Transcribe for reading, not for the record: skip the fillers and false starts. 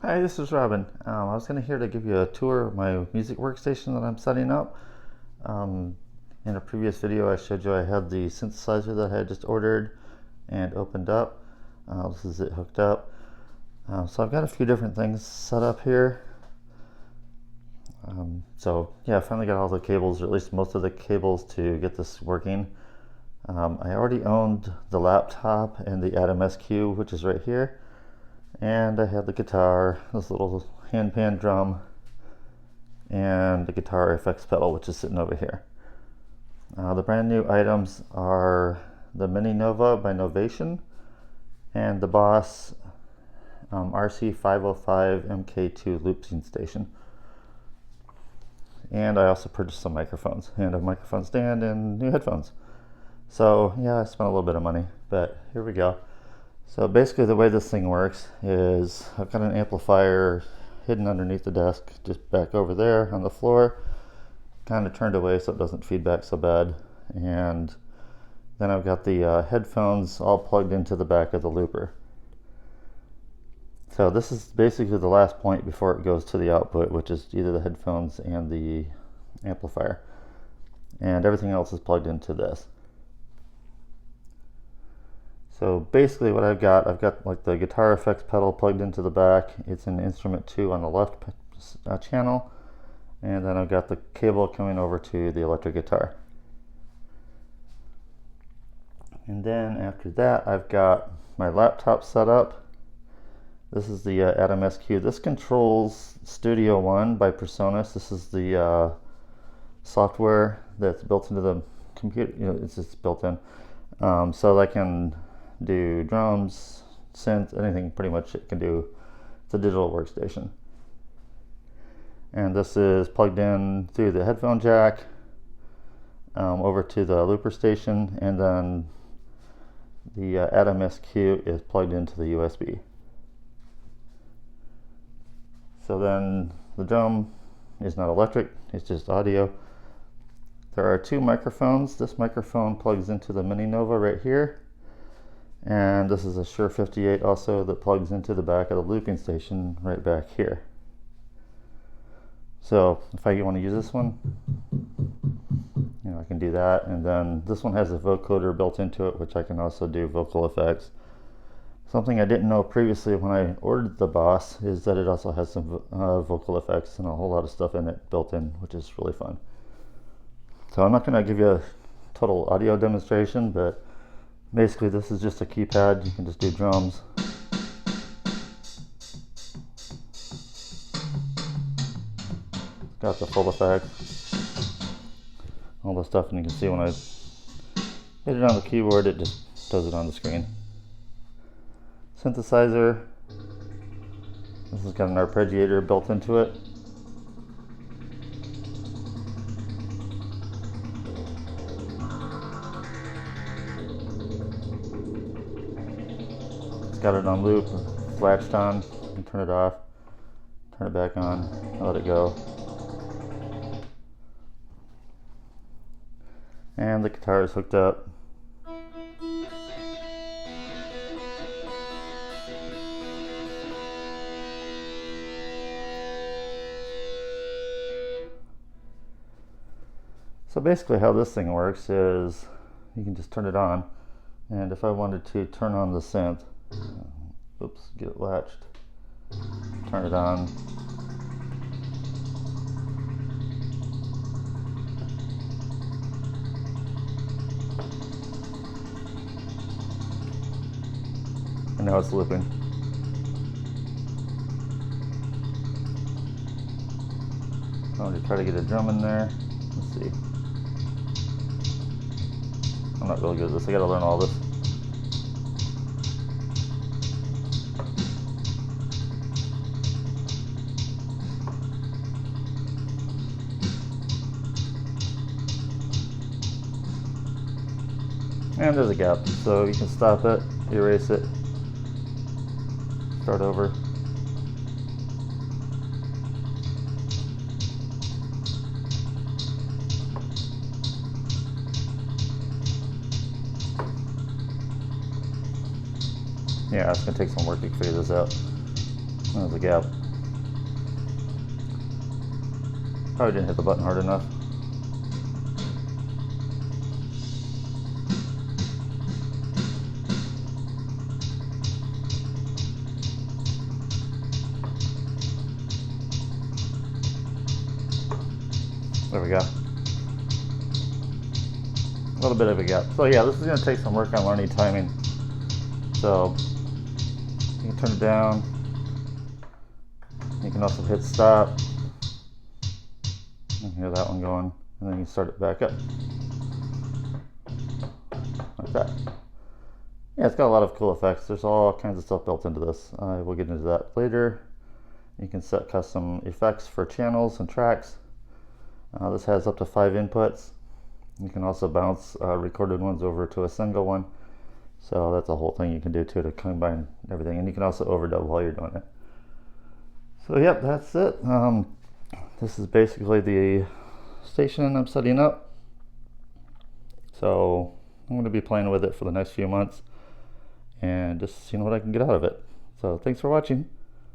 Hi, this is Robin. I was here to give you a tour of my music workstation that I'm setting up. Um, in a previous video I showed you I had the synthesizer that I had just ordered and opened up. This is it hooked up. So I've got a few different things set up here. I finally got all the cables, or at least most of the cables, to get this working. I already owned the laptop and the Atom SQ, which is right here. And I had the guitar, this little hand pan drum, and the guitar effects pedal, which is sitting over here. The brand new items are the Mini Nova by Novation and the Boss RC505 MK2 looping station. And I also purchased some microphones and a microphone stand and new headphones. So yeah, I spent a little bit of money, but here we go. So basically the way this thing works is I've got an amplifier hidden underneath the desk, just back over there on the floor, kind of turned away so it doesn't feedback so bad. And then I've got the headphones all plugged into the back of the looper. So this is basically the last point before it goes to the output, which is either the headphones and the amplifier. And everything else is plugged into this. So basically what I've got like the guitar effects pedal plugged into the back. It's in instrument 2 on the left channel. And then I've got the cable coming over to the electric guitar. And then after that, I've got my laptop set up. This is the Atom SQ. This controls Studio One by Presonus. This is the software that's built into the computer. It's just built in. So I can do drums, synth, anything pretty much it can do. It's a digital workstation. And this is plugged in through the headphone jack over to the looper station, and then the Atom SQ is plugged into the USB. So then the drum is not electric, it's just audio. There are 2 microphones. This microphone plugs into the Mini Nova right here. And this is a Shure 58 also that plugs into the back of the looping station right back here. So if I want to use this one, I can do that. And then this one has a vocoder built into it, which I can also do vocal effects. Something I didn't know previously when I ordered the Boss is that it also has some vocal effects and a whole lot of stuff in it built in, which is really fun. So I'm not going to give you a total audio demonstration, but basically this is just a keypad. You can just do drums. Got the full effect. All the stuff, and you can see when I hit it on the keyboard, it just does it on the screen. Synthesizer. This has got an arpeggiator built into it. It's got it on loop, it's latched on. You can turn it off, turn it back on, let it go. And the guitar is hooked up. So basically how this thing works is you can just turn it on, and if I wanted to turn on the synth, get it latched, turn it on. And now it's looping. I'm going to try to get a drum in there. Let's see. I'm not really good at this. I gotta learn all this. And there's a gap, so you can stop it, erase it, start over. Yeah, it's gonna take some work to figure this out. There's a gap. Probably didn't hit the button hard enough. There we go. A little bit of a gap. So yeah, this is going to take some work on learning timing. So you can turn it down. You can also hit stop. You can hear that one going, and then you start it back up. Like that. Yeah, it's got a lot of cool effects. There's all kinds of stuff built into this. We'll get into that later. You can set custom effects for channels and tracks. This has up to 5 inputs. You can also bounce recorded ones over to a single one. So that's a whole thing you can do too, to combine everything. And you can also overdub while you're doing it. So yep, that's it. This is basically the station I'm setting up. So I'm going to be playing with it for the next few months and just seeing what I can get out of it. So thanks for watching.